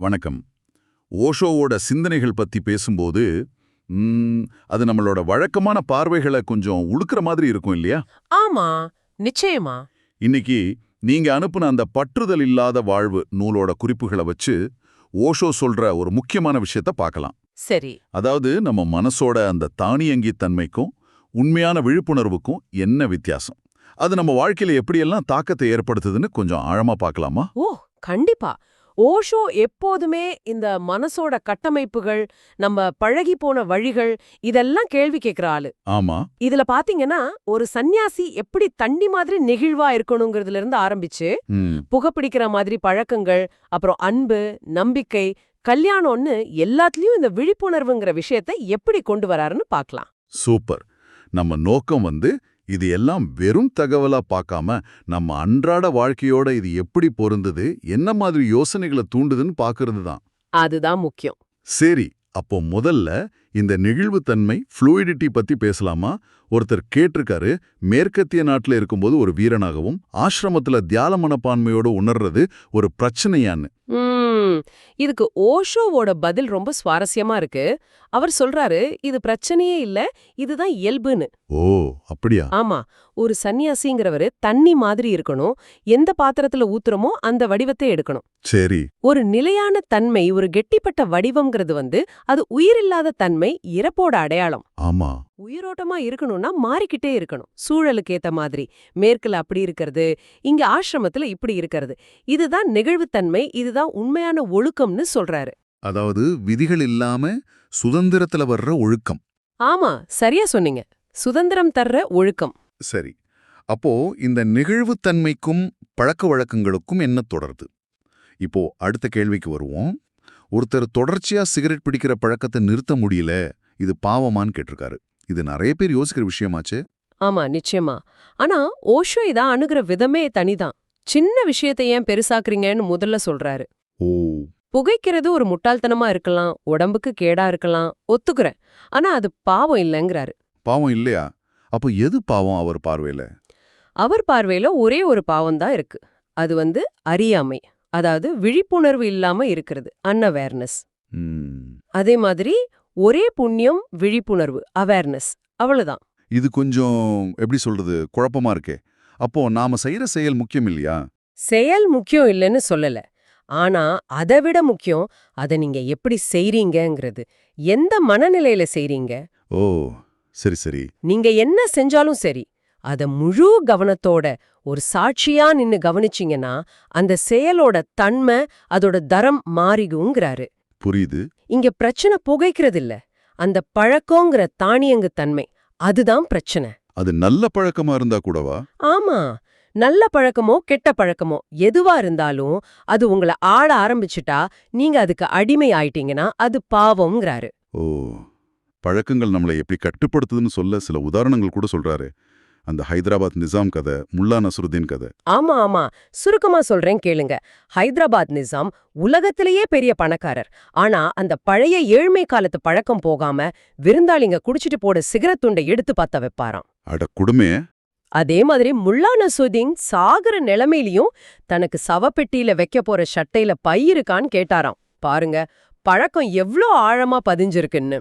வணக்கம். ஓஷோவோட சிந்தனைகள் பத்தி பேசும்போது அது நம்மளோட வழக்கமான பார்வைகளை கொஞ்சம் உழுக்கிற மாதிரி இருக்கும் இல்லையா? ஆமா, நிச்சயமா. இன்னைக்கு நீங்க அனுப்புன அந்த பற்றுதல் இல்லாத வாழ்வு நூலோட குறிப்புகளை வச்சு ஓஷோ சொல்ற ஒரு முக்கியமான விஷயத்த பார்க்கலாம். சரி. அதாவது நம்ம மனசோட அந்த தானியங்கி தன்மைக்கும் உண்மையான விழிப்புணர்வுக்கும் என்ன வித்தியாசம், அது நம்ம வாழ்க்கையில எப்படியெல்லாம் தாக்கத்தை ஏற்படுத்துதுன்னு கொஞ்சம் ஆழமா பார்க்கலாமா? ஓ, கண்டிப்பா. ஓஷோ எப்போதுமே இந்த மனசோட கட்டமைப்புகள், நம்ம பழகி போன வழிகள், இதெல்லாம் கேள்வி கேட்கிற ஆளு. ஆமா. இதுல பாத்தீங்கன்னா, ஒரு சந்நியாசி எப்படி தண்ணி மாதிரி நெகிழ்வா இருக்கணுங்கிறதுல இருந்து ஆரம்பிச்சு, புகைப்பிடிக்கிற மாதிரி பழக்கங்கள், அப்புறம் அன்பு, நம்பிக்கை, கல்யாணம்னு எல்லாத்துலயும் இந்த விழிப்புணர்வுங்கிற விஷயத்தை எப்படி கொண்டு வராருன்னு பார்க்கலாம். சூப்பர். நம்ம நோக்கம் இது எல்லாம் வெறும் தகவலா பார்க்காம நம்ம அன்றாட வாழ்க்கையோட இது எப்படி பொருந்தது, என்ன மாதிரி யோசனைகளை தூண்டுதுன்னு பார்க்கறது தான். அதுதான் முக்கியம். சரி, அப்போ முதல்ல இந்த நெகிழ்வுத்தன்மை ஃப்ளூயிடிட்டி பத்தி பேசலாமா? ஒருத்தர் கேட்டிருக்காரு, மேற்கத்திய நாட்டுல இருக்கும்போது ஒரு வீரனாகவும் ஆசிரமத்துல தியான மனப்பான்மையோட உணர்றது ஒரு பிரச்சனையான்னு. இதுக்கு ஓஷோவோட பதில் ரொம்ப சுவாரஸ்யமா இருக்கு. அவர் சொல்றாரு, இது பிரச்சனையே இல்ல, இதுதான் இயல்புன்னு. ஓ, அப்படியா? ஆமா, ஒரு சன்னியாசிங்கிறவரு தண்ணி மாதிரி இருக்கணும், எந்த பாத்திரத்துல ஊத்துறமோ அந்த வடிவத்தை எடுக்கணும். சரி. ஒரு நிலையான தன்மை, ஒரு கெட்டிப்பட்ட வடிவம்ங்கிறது அது உயிரில்லாத தன்மை, இறப்போட அடையாளம். ஆமா. உயிரோட்டமா இருக்கணும்னா மாறிக்கிட்டே இருக்கணும், சூழலுக்கு ஏத்த மாதிரி. மேற்குல அப்படி இருக்கிறது, இங்க ஆசிரமத்துல இப்படி இருக்கிறது. இதுதான் நெகிழ்வுத்தன்மை, இதுதான் உண்மையான ஒழுக்கம்னு சொல்றாரு. அதாவது விதிகள் இல்லாம சுதந்திரத்துல வர்ற ஒழுக்கம். ஆமா, சரியா சொன்னீங்க. சுதந்திரம் தர்ற ஒழுக்கம். சரி, அப்போ இந்த நெகிழ்வுத்தன்மைக்கும் பழக்க வழக்கங்களுக்கும் என்ன தொடருது? இப்போ அடுத்த கேள்விக்கு வருவோம். ஒருத்தர் தொடர்ச்சியா சிகரெட் பிடிக்கிற பழக்கத்தை நிறுத்த முடியல, இது பாவமான்னு கேட்டிருக்காரு. இது நிறைய பேர் யோசிக்கிற விஷயமாச்சு. ஆமா, நிச்சயமா. ஆனா ஓஷோ இதான் அணுகிற விதமே தனிதான். சின்ன விஷயத்தை ஏன் பெருசாக்குறீங்கன்னு முதல்ல சொல்றாரு. ஓ. புகைக்கிறது ஒரு முட்டாள்தனமா இருக்கலாம், உடம்புக்கு கேடா இருக்கலாம், ஒத்துக்கிறேன். ஆனா அது பாவம் இல்லைங்கிறாரு. பாவம் இல்லையா? அப்போ எது பாவம் அவர் பார்வையில? அவர் பார்வையில ஒரே ஒரு பாவம் தான் இருக்கு. அது அறியாமை, அதாவது விழிப்புணர்வு இல்லாம இருக்கிறது, அன்அவேர்னஸ். அதே மாதிரி ஒரே புண்ணியம் விழிப்புணர்வு, அவேர்னஸ், அவ்வளவுதான். இது கொஞ்சம் எப்படி சொல்றது, குழப்பமா இருக்கே. அப்போ நாம செய்யற செயல் முக்கியம் இல்லையா? செயல் முக்கியம் இல்லைன்னு சொல்லல. ஆனா அதை விட முக்கியம், அதை நீங்க எப்படி செய்றீங்கங்கிறது. எந்த மனநிலையில செய்றீங்க? ஓ, சரி சரி. நீங்க என்ன செஞ்சாலும் சரி, அத முழு கவனத்தோட ஒரு சாட்சியா நின்னு கவனிச்சீங்கன்னா அந்த செயலோட தன்மை, அதோட தரம் மாறிகுங்கிறாரு. புரியுது. இங்க பிரச்சனை புகைக்கிறது இல்ல, அந்த பழக்கங்கிற தானியங்கு தன்மை, அதுதான் பிரச்சனை. அது நல்ல பழக்கமா இருந்தா கூடவா? ஆமா, நல்ல பழக்கமோ கெட்ட பழக்கமோ எதுவா இருந்தாலும் அது உங்களை ஆள ஆரம்பிச்சுட்டா, நீங்க அதுக்கு அடிமை ஆயிட்டீங்கன்னா அது பாவம்ங்கிறாரு. ஓ, பழக்கங்கள் நம்மளை எப்படி கட்டுப்படுத்துதுன்னு சொல்ல சில உதாரணங்கள் கூட சொல்றாரு. அந்த ஹைதராபாத் நிசாம் கதை, முல்லா நஸ்ருதீன் கதை. ஆமா ஆமா, சுருக்கமா சொல்றேன் கேளுங்க. ஹைதராபாத் நிசாம் உலகத்திலேயே பெரிய பணக்காரர். ஆனா அந்த பழைய ஏழ்மை காலத்து பழக்கம் போகாம விருந்தாளிங்க குடிச்சிட்டு போட சிகரெட் துண்டை எடுத்து பத்த வைப்பாராம். அட குடுமே. அதே மாதிரி முல்லா நஸ்ருதீன் சாகுற நிலைமையிலயும் தனக்கு சவப்பெட்டியில வைக்க போற ஷட்டையில பை இருக்கான்னு கேட்டாராம். பாருங்க, பழக்கம் எவ்ளோ ஆழமா பதிஞ்சிருக்குன்னு.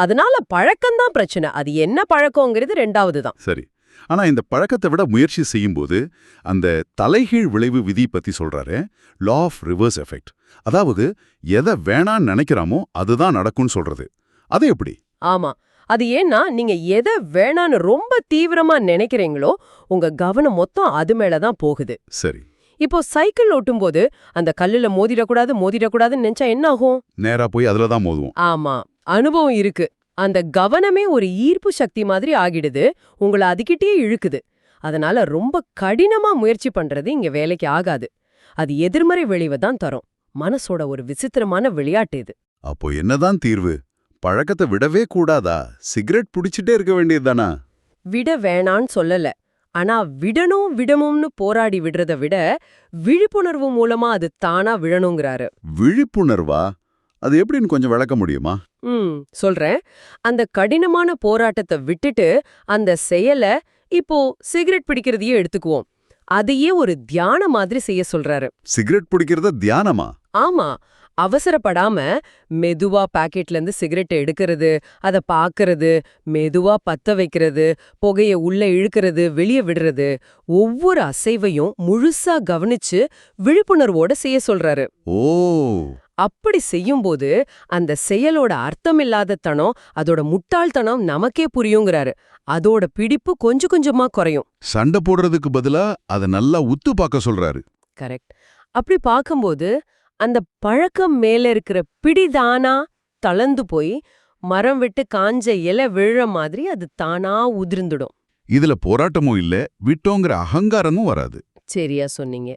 அதனால பழக்கம்தான் பிரச்சனை, அது என்ன பழக்கங்கிறது ரெண்டாவது தான். சரி, ஆனா இந்த பழக்கத்தை விட முயற்சி செய்யும்போது அந்த தலைகீழ் விளைவு விதி பத்தி சொல்றாரு, லா ஆஃப் ரிவர்ஸ் எஃபெக்ட். அதாவது எதை வேணான்னு நினைக்கிறாமோ அதுதான் நடக்கும்னு சொல்றது. அது எப்படி? ஆமா, அது ஏன்னா நீங்க எதை வேணான்னு ரொம்ப தீவிரமா நினைக்கிறீங்களோ உங்க கவனம் மொத்தம் அது மேலதான் போகுது. சரி. இப்போ சைக்கிள் ஓட்டும் போது அந்த கல்லுல மோதிடக்கூடாதுன்னு நினைச்சா என்ன ஆகும்? நேரா போய் அதுலதான் மோதுவோம். ஆமா, அனுபவம் இருக்கு. அந்த கவனமே ஒரு ஈர்ப்பு சக்தி மாதிரி ஆகிடுது, உங்களை அதுகிட்டே இழுக்குது. அதனால ரொம்ப கடினமா முயற்சி பண்றது இங்க வேலைக்கு ஆகாது. அது எதிர்மறை விளைவை தான் தரும். மனசோட ஒரு விசித்திரமான விளையாட்டு இது. அப்போ என்னதான் தீர்வு? பழக்கத்தை விடவே கூடாதா? சிகரெட் புடிச்சிட்டே இருக்க வேண்டியதுதானா? விட வேணான்னு சொல்லல. ஆனா விடணும்னு போராடி விடுறத விட விழிப்புணர்வு மூலமா அது தானா விழணுங்கிறாரு. விழிப்புணர்வா? அது எப்படின்னு கொஞ்சம் விளக்க முடியுமா? சொல்றேன். அந்த கடினமான போராட்டத்தை விட்டுட்டு அந்த செயலை, இப்போ சிகரெட் பிடிக்கிறதையே எடுத்துக்குவோம், அதையே ஒரு தியான மாதிரி செய்ய சொல்றாரு. சிகரெட் பிடிக்கிறத தியானமா? ஆமா, அவசரப்படாம மெதுவா பாக்கெட்ல இருந்து சிகரெட் எடுக்கிறது, அத பாக்குறது, மெதுவா பத்த வைக்கிறது, புகைய உள்ள இழுக்கிறது, வெளிய விடுறது, ஒவ்வொரு அசைவையும் முழுசா கவனிச்சு விழிப்புணர்வோட செய்ய சொல்றாரு. ஓ, அப்படி செய்யும்போது அந்த செயலோட அர்த்தமில்லாத தனம், அதோட முட்டாள்தனம் நமக்கே புரியுங்கிறாரு. அதோட பிடிப்பு கொஞ்சம் கொஞ்சமா குறையும். சண்டை போடுறதுக்கு பதிலா அத நல்லா உத்து பார்க்க சொல்றாரு. கரெக்ட். அப்படி பார்க்கும்போது அந்த பழக்கம் மேல இருக்கிற பிடிதானா தளர்ந்து போய் மரம் விட்டு காஞ்ச இலை விழுற மாதிரி அது தானா உதிர்ந்துடும். இதுல போராட்டமும் இல்ல, விட்டோங்கிற அகங்காரமும் வராது. சரியா சொன்னீங்க.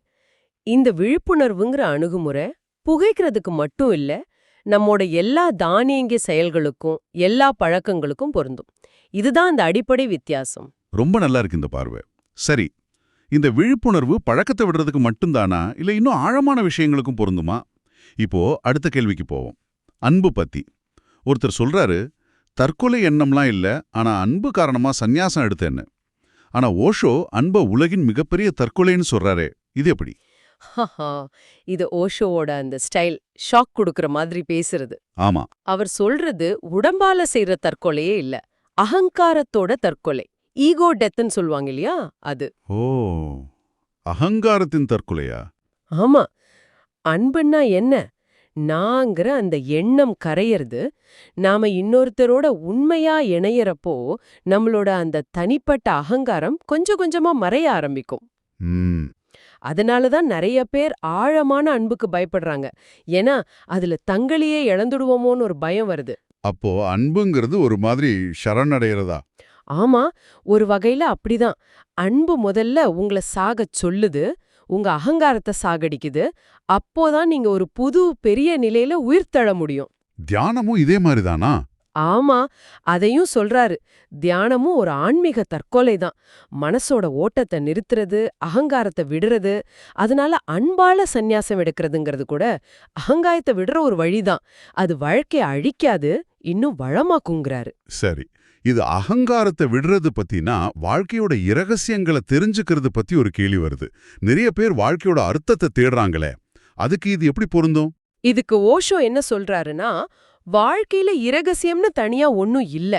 இந்த விழிப்புணர்வுங்கிற அணுகுமுறை புகைக்கிறதுக்கு மட்டும் இல்ல, நம்மோட எல்லா தானியங்கி செயல்களுக்கும் எல்லா பழக்கங்களுக்கும் பொருந்தும். இதுதான் அந்த அடிப்படை வித்தியாசம். ரொம்ப நல்லா இருக்கு இந்த பார்வை. சரி, இந்த விழிப்புணர்வு பழக்கத்தை விடுறதுக்கு மட்டும்தானா, இல்ல இன்னும் ஆழமான விஷயங்களுக்கும் பொருந்துமா? இப்போ அடுத்த கேள்விக்கு போவோம். அன்பு பத்தி. ஒருத்தர் சொல்றாரு, தற்கொலை எண்ணம்லாம் இல்ல, ஆனா அன்பு காரணமா சந்நியாசம் எடுத்தேன்னு. ஆனா ஓஷோ அன்ப உலகின் மிகப்பெரிய தற்கொலைன்னு சொல்றாரே, இது எப்படி? ஹஹா, இது ஓஷோவோட அந்த ஸ்டைல், ஷாக் கொடுக்கற மாதிரி பேசுறது. ஆமா. அவர் சொல்றது உடம்பால செய்யற தற்கொலையே இல்ல, அகங்காரத்தோட தற்கொலை. ஈகோ டெத்ன்னு சொல்லுவாங்க இல்லையா, அது. ஓ, அகங்காரத்தின் தற்கொலையா? ஆமா. அன்புன்னா என்ன? நாங்கிற அந்த எண்ணம் கரையறது, நாம இன்னொருத்தரோட உண்மையா இணையறப்போ நம்மளோட அந்த தனிப்பட்ட அகங்காரம் கொஞ்சம் கொஞ்சமா மறைய ஆரம்பிக்கும். ம். அதனாலதான் நிறைய பேர் ஆழமான அன்புக்கு பயப்படுறாங்க. ஏன்னா அதுல தங்களையே இழந்துடுவோமோன்னு ஒரு பயம் வருது. அப்போ அன்புங்கிறது ஒரு மாதிரி சரணடைகிறதா? ஆமா, ஒரு வகையில அப்படிதான். அன்பு முதல்ல உங்கள சாகச் சொல்லுது, உங்க அகங்காரத்தை சாகடிக்குது. அப்போதான் நீங்க ஒரு புது பெரிய நிலையில உயிர்த்தெழ முடியும். தியானமும் இதே மாதிரிதானா? ஆமா, அதையும் சொல்றாரு. தியானமும் ஒரு ஆன்மீக தற்கொலை தான். மனசோட ஓட்டத்தை நிறுத்துறது, அகங்காரத்தை விடுறது. அதனால அன்பால சந்நியாசம் எடுக்கிறதுங்கிறது கூட அகங்காயத்தை விடுற ஒரு வழிதான். அது வாழ்க்கையை அழிக்காது, இன்னும் வளமாக்குங்கிறாரு. சரி, இது அகங்காரத்தை விடுறது பத்தினா வாழ்க்கையோட இரகசியங்களை தெரிஞ்சுக்கிறது பத்தி ஒரு கேள்வி வருது. நிறைய பேர் வாழ்க்கையோட அர்த்தத்தை தேடுறாங்களே, அதுக்கு இது எப்படி பொருந்தும்? இதுக்கு ஓஷோ என்ன சொல்றாருன்னா, வாழ்க்கையில இரகசியம்னு தனியா ஒண்ணும் இல்ல.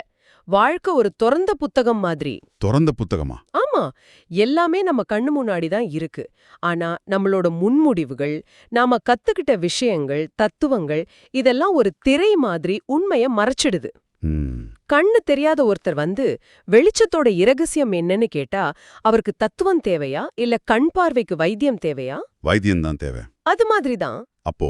வாழ்க்கை ஒரு தொறந்த புத்தகம் மாதிரி. திறந்த புத்தகமா? ஆமா, எல்லாமே நம்ம கண்ணு முன்னாடி தான் இருக்கு. ஆனா நம்மளோட முன்முடிவுகள், நாம கத்துக்கிட்ட விஷயங்கள், தத்துவங்கள் இதெல்லாம் ஒரு திரை மாதிரி உண்மைய மறைச்சிடுது. ம். கண்ணு தெரியாத ஒருத்தர் வந்து வெளிச்சத்தோட இரகசியம் என்னன்னு கேட்டா அவருக்கு தத்துவம் தேவையா இல்ல கண் பார்வைக்கு வைத்தியம் தேவையா? வைத்தியம்தான் தேவை. அது மாதிரிதான். அப்போ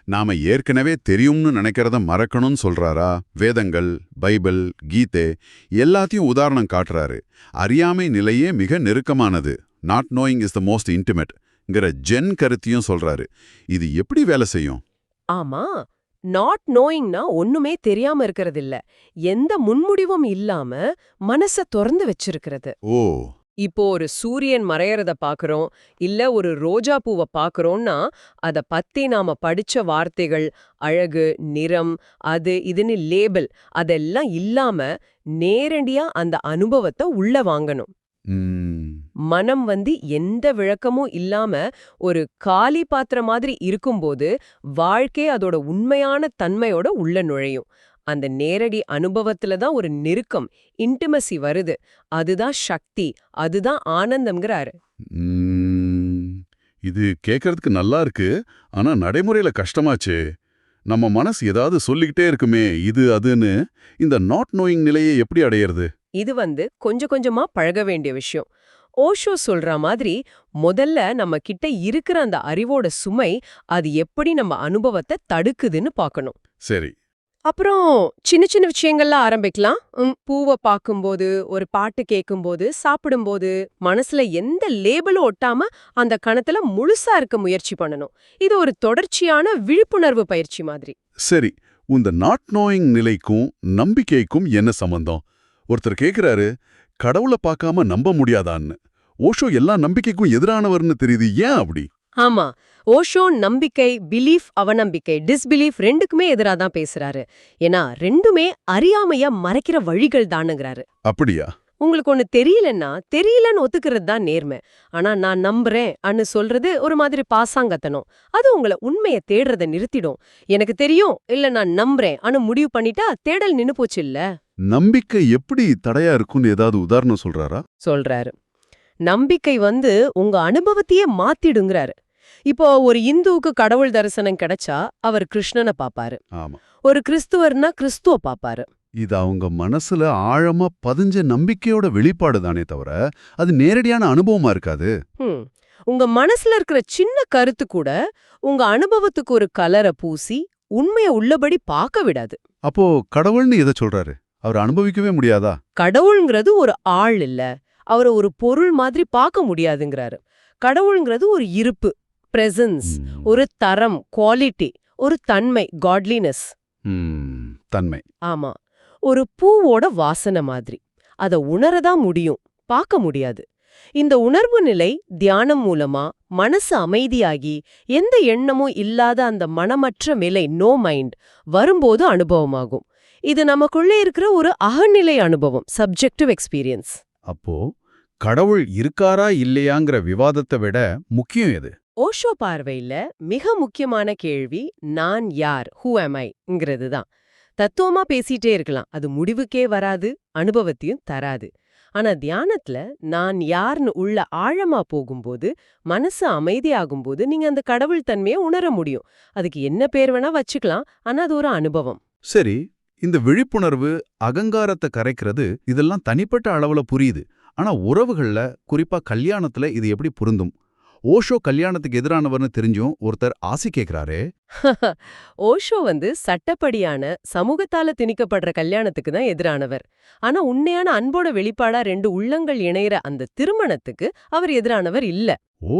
நாம ஏற்கனவே தெரியும்னு நினைக்கிறத மறக்கணும்னு சொல்றாரா? வேதங்கள், பைபிள், கீதை எல்லாத்தையும் உதாரணம் காட்டுறாரு. அறியாமை நிலையே மிக நெருக்கமானது. Not knowing is the most இன்டிமேட்ங்கிற ஜென் கருத்தையும் சொல்றாரு. இது எப்படி வேலை செய்யும்? ஆமா, நாட் நோயிங்னா ஒண்ணுமே தெரியாம இருக்கிறது இல்ல, எந்த முன்முடிவும் இல்லாம மனச திறந்து வச்சிருக்கிறது. ஓ, இப்போ ஒரு சூரியன் மறையறத பாக்குறோம், இல்ல ஒரு ரோஜா பூவை பாக்குறோம்னா அத பத்தி நாம படிச்ச வார்த்தைகள், அழகு, நிறம், அது இதுன்னு லேபிள் அதெல்லாம் இல்லாம நேரடியா அந்த அனுபவத்தை உள்ள வாங்கணும். ம். மனம் வந்து எந்த விளக்கமும் இல்லாம ஒரு காலி பாத்திரம் மாதிரி இருக்கும்போது வாழ்க்கை அதோட உண்மையான தன்மையோட உள்ள நுழையும். அந்த நேரடி அனுபவத்துல தான் ஒரு நெருக்கம், இன்டிமசி வருது. அதுதான் சக்தி, அதுதான் ஆனந்தம்ங்கிறாரு. ம். இது கேட்கறதுக்கு நல்லா இருக்கு, ஆனா நடைமுறையில கஷ்டமாச்சே. நம்ம மனசு ஏதாவது சொல்லிக்கிட்டே இருக்குமே, இது அதுன்னு. இந்த நாட் நோயிங் நிலையை எப்படி அடையிறது? இது வந்து கொஞ்சம் கொஞ்சமா பழக வேண்டிய விஷயம். ஓஷோ சொல்ற மாதிரி முதல்ல நம்ம கிட்ட இருக்கிற அந்த அறிவோட சுமை அது எப்படி நம்ம அனுபவத்தை தடுக்குதுன்னு பார்க்கணும். சரி. அப்புறம் சின்ன சின்ன விஷயங்கள்ல ஆரம்பிக்கலாம். பூவை பார்க்கும்போது, ஒரு பாட்டு கேட்கும்போது, சாப்பிடும்போது மனசுல எந்த லேபிளும் ஒட்டாம அந்த கணத்துல முழுசா இருக்க முயற்சி பண்ணணும். இது ஒரு தொடர்ச்சியான விழிப்புணர்வு பயிற்சி மாதிரி. சரி, இந்த நாட் நோயிங் நிலைக்கும் நம்பிக்கைக்கும் என்ன சம்பந்தம்? ஒருத்தர் கேக்குறாரு, கடவுளை பார்க்காம நம்ப முடியாதான்னு. ஓஷோ எல்லா நம்பிக்கைக்கும் எதிரானவர்னு தெரியுது, ஏன் அப்படி? ஆமா, ஓஷோ நம்பிக்கை, பிலீஃப், அவநம்பிக்கை, டிஸ்பிலீஃப் ரெண்டுக்குமே எதிரா தான் பேசுறாரு. ஏன்னா ரெண்டுமே அறியாமைய மறைக்கிற வழிகள் தானுங்கிறாரு. அப்படியா? உங்களுக்கு ஒண்ணு தெரியலன்னா தெரியலன்னு ஒத்துக்கிறது தான் நேர்மை. ஆனா நான் நம்புறேன் அன்னு சொல்றது ஒரு மாதிரி பாசாங்கத்தனம். அது உங்கள உண்மைய தேடுறத நிறுத்திடும். எனக்கு தெரியும் இல்ல நான் நம்புறேன் அன்னு முடிவு பண்ணிட்டா தேடல் நின்னு போச்சு இல்ல. நம்பிக்கை எப்படி தடையா இருக்கும்னு ஏதாவது உதாரணம் சொல்றாரா? சொல்றாரு. நம்பிக்கை உங்க அனுபவத்தையே மாத்திடுங்கிறாரு. இப்போ ஒரு இந்துவுக்கு கடவுள் தரிசனம் கிடைச்சா அவர் கிருஷ்ணனை பாப்பாரு. ஆமா. ஒரு கிறிஸ்துவர்னா கிறிஸ்துவ பாப்பாரு. இது அவங்க மனசுல ஆழமா பதிஞ்ச நம்பிக்கையோட வெளிப்பாடு தானே தவிர அது நேரடியான அனுபவமா இருக்காது. உங்க மனசுல இருக்கிற சின்ன கருத்து கூட உங்க அனுபவத்துக்கு ஒரு கலரை பூசி உண்மைய உள்ளபடி பார்க்க விடாது. அப்போ கடவுள்னு எதை சொல்றாரு? அவர் அனுபவிக்கவே முடியாதா? கடவுள்ங்கிறது ஒரு ஆள் இல்ல, அவரை ஒரு பொருள் மாதிரி பார்க்க முடியாதுங்கிறாரு. கடவுள்ங்கிறது ஒரு இருப்பு, பிரசன்ஸ், ஒரு தரம், குவாலிட்டி, ஒரு தன்மை, காட்லினஸ். தன்மை. ஆமா, ஒரு பூவோட வாசனை மாதிரி. அத உணரதான் முடியும், பார்க்க முடியாது. இந்த உணர்வு நிலை தியானம் மூலமா மனசு அமைதியாகி எந்த எண்ணமும் இல்லாத அந்த மனமற்ற நிலை, நோ மைண்ட் வரும்போது அனுபவமாகும். இது நமக்குள்ளே இருக்கிற ஒரு அகநிலை அனுபவம், சப்ஜெக்டிவ் எக்ஸ்பீரியன்ஸ். அப்போ கடவுள் இருக்காரா இல்லையாங்கிற விவாதத்தை விட முக்கியம் எது? ஓஷோ பார்வையில மிக முக்கியமான கேள்வி நான் யார், ஹூ am I-ங்கிறது தான். தத்துவமா பேசிட்டே இருக்கலாம், அது முடிவுக்கே வராது, அனுபவத்தையும் தராது. ஆனா தியானத்துல நான் யார்னு உள்ள ஆழமா போகும்போது, மனசு அமைதியாகும்போது நீங்க அந்த கடவுள் தன்மையை உணர முடியும். அதுக்கு என்ன பேர் வேணா வச்சுக்கலாம், ஆனா அது ஒரு அனுபவம். சரி, இந்த விழிப்புணர்வு அகங்காரத்தை கரைக்கிறது இதெல்லாம் தனிப்பட்ட அளவுல புரியுது. ஆனா உறவுகள்ல, குறிப்பா கல்யாணத்துல இது எப்படி பொருந்தும்? ஓஷோ கல்யாணத்துக்கு எதிரானவர்னு தெரிஞ்சும் ஒருத்தர் ஆசி கேக்குறாரே. ஓஷோ சட்டப்படியான சமூகத்தால திணிக்கப்படுற கல்யாணத்துக்கு தான் எதிரானவர். ஆனா உண்மையான அன்போட வெளிப்பாடா ரெண்டு உள்ளங்கள் இணையற அந்த திருமணத்துக்கு அவர் எதிரானவர் இல்ல. ஓ,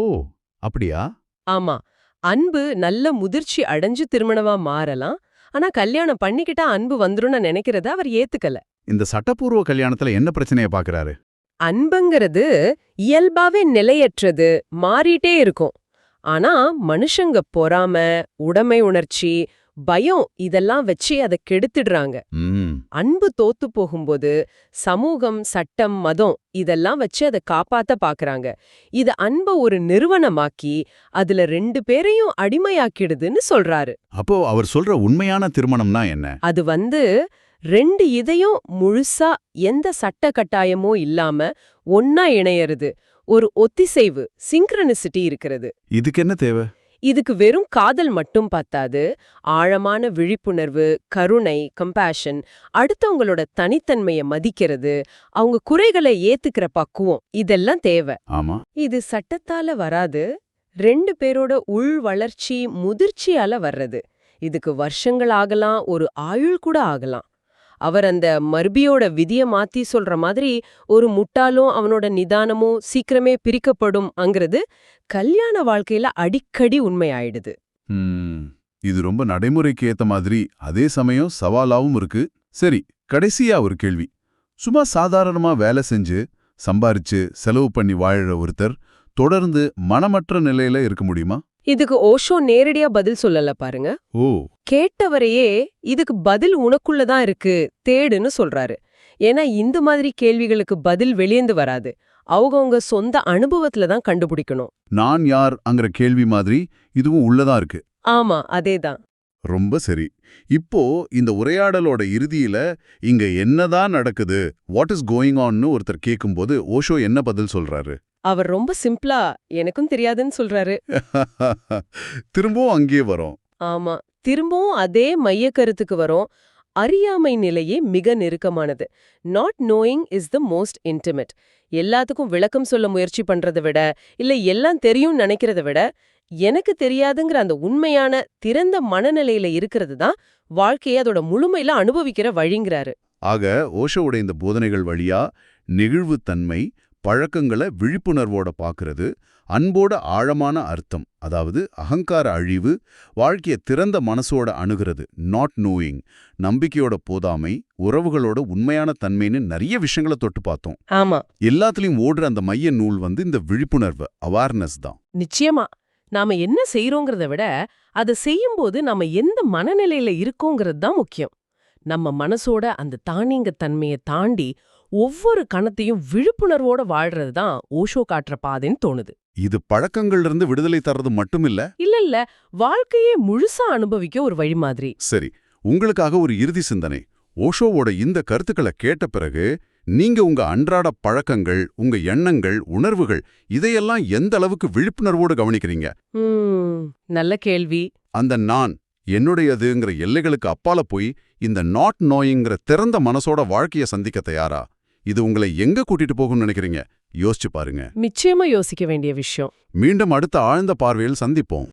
அப்படியா? ஆமா, அன்பு நல்ல முதிர்ச்சி அடைஞ்சு திருமணமா மாறலாம். ஆனா கல்யாணம் பண்ணிக்கிட்டா அன்பு வந்துரும்னு நினைக்கிறத அவர் ஏத்துக்கல. இந்த சட்டப்பூர்வ கல்யாணத்துல என்ன பிரச்சனைய பாக்குறாரு? அன்புங்கிறது இயல்பாவே நிலையற்றது, மாறிட்டே இருக்கும். ஆனா மனுஷங்க பொறாம, உடைமை உணர்ச்சி, பயம் இதெல்லாம் வச்சு அதை கெடுத்துடுறாங்க. அன்பு தோத்து போகும்போது சமூகம், சட்டம், மதம் இதெல்லாம் வச்சு அதை காப்பாத்த பாக்குறாங்க. இது அன்பை ஒரு நிறுவனமாக்கி அதுல ரெண்டு பேரையும் அடிமையாக்கிடுதுன்னு சொல்றாரு. அப்போ அவர் சொல்ற உண்மையான திருமணம்னா என்ன? அது ரெண்டு இதயம் முழுசா எந்த சட்ட கட்டாயமோ இல்லாம ஒன்னா இணையறது, ஒரு ஒத்திசைவு, சிங்க்ரனிசிட்டி இருக்கிறது. இதுக்கு என்ன தேவை? இதுக்கு வெறும் காதல் மட்டும் பத்தாது, ஆழமான விழிப்புணர்வு, கருணை, கம்பேஷன், அடுத்தவங்களோட தனித்தன்மையை மதிக்கிறது, அவங்க குறைகளை ஏத்துக்கிற பக்குவம், இதெல்லாம் தேவை. ஆமா, இது சட்டத்தால வராது, ரெண்டு பேரோட உள் வளர்ச்சி, முதிர்ச்சியால வர்றது. இதுக்கு வருஷங்கள் ஆகலாம், ஒரு ஆயுள் கூட ஆகலாம். அவர் அந்த மர்பியோட விதிய மாத்தி சொல்ற மாதிரி ஒரு முட்டாளும் அவனோட நிதானமும் சீக்கிரமே பிரிக்கப்படும் அங்கிறது கல்யாண வாழ்க்கையில அடிக்கடி உண்மையாயிடுது. இது ரொம்ப நடைமுறைக்கு ஏத்த மாதிரி, அதே சமயம் சவாலாவும் இருக்கு. சரி, கடைசியா ஒரு கேள்வி. சும்மா சாதாரணமா வேலை செஞ்சு சம்பாரிச்சு செலவு பண்ணி வாழற ஒருத்தர் தொடர்ந்து மனமற்ற நிலையில இருக்க முடியுமா? இதுக்கு ஓஷோ நேரடியா பதில் சொல்லல பாருங்க. ஓ, கேட்டவரையே இதுக்கு பதில் உனக்குள்ளதான் இருக்கு, தேடுன்னு சொல்றாரு. ஏன்னா இந்த மாதிரி கேள்விகளுக்கு பதில் வெளியேந்து வராது, அவங்கவுங்க சொந்த அனுபவத்துல தான் கண்டுபிடிக்கணும். நான் யார் அங்கிற கேள்வி மாதிரி இதுவும் உள்ளதான் இருக்கு. ஆமா, அதேதான். ரொம்ப சரி. இப்போ இந்த உரையாடலோட இறுதியில இங்க என்னதான் நடக்குது, வாட் இஸ் கோயிங் ஆன்னு ஒருத்தர் கேட்கும்போது ஓஷோ என்ன பதில் சொல்றாரு? அவர் ரொம்ப சிம்பிளா எனக்கும் தெரியாதுன்னு சொல்றாரு. திரும்பவும் அங்கே வரோம். ஆமா, திரும்பவும் அதே மைய கருத்துக்கு வரோம். அறியாமை நிலையே மிக நெருக்கமானது. Not knowing is the most intimate. எல்லாத்துக்கும் விளக்கம் சொல்ல முயற்சி பண்றதை விட, இல்ல எல்லாம் தெரியும் நினைக்கிறத விட, எனக்கு தெரியாதுங்கிற அந்த உண்மையான திறந்த மனநிலையில இருக்கிறது தான் வாழ்க்கையை அதோட முழுமையில அனுபவிக்கிற வழிங்கிறாரு. ஆக ஓஷோவோட இந்த போதனைகள் வழியா நெகிழ்வுத்தன்மை, பழக்கங்களை விழிப்புணர்வோட பார்க்கறது, அன்போட ஆழமான அர்த்தம், அதாவது அகங்கார அழிவு, வாழ்க்கைய திறந்த மனசோட அணுகிறது, நாட் நோயிங், நம்பிக்கையோட போதாமை, உறவுகளோட உண்மையான தன்மைன்னு நிறைய விஷயங்களை தொட்டு பார்த்தோம். ஆமா, எல்லாத்துலயும் ஓடுற அந்த மைய நூல் இந்த விழிப்புணர்வு, அவேர்னஸ் தான். நிச்சயமா. நாம என்ன செய்யறோங்கிறத விட அதை செய்யும்போது நாம எந்த மனநிலையில இருக்கோங்கிறது தான் முக்கியம். நம்ம மனசோட அந்த தானியங்க தன்மையை தாண்டி ஒவ்வொரு கணத்தையும் விழிப்புணர்வோட வாழ்றது தான் ஓஷோ காட்டுற பாதைன்னு தோணுது. இது பழக்கங்கள்ல இருந்து விடுதலை தர்றது மட்டுமில்ல. இல்ல வாழ்க்கையே முழுசா அனுபவிக்க ஒரு வழி மாதிரி. சரி, உங்களுக்காக ஒரு இறுதி சிந்தனை. ஓஷோவோட இந்த கருத்துக்களை கேட்ட பிறகு நீங்க உங்க அன்றாட பழக்கங்கள், உங்க எண்ணங்கள், உணர்வுகள் இதையெல்லாம் எந்த அளவுக்கு விழிப்புணர்வோடு கவனிக்கிறீங்க? நல்ல கேள்வி. அந்த நான் என்னுடையதுங்கிற எல்லைகளுக்கு அப்பால போய் இந்த நாட் நோயிங்கிற திறந்த மனசோட வாழ்க்கைய சந்திக்க தயாரா? இது உங்களை எங்க கூட்டிட்டு போகும்னு நினைக்கிறீங்க? யோசிச்சு பாருங்க. நிச்சயமா யோசிக்க வேண்டிய விஷயம். மீண்டும் அடுத்த ஆழ்ந்த பார்வையில் சந்திப்போம்.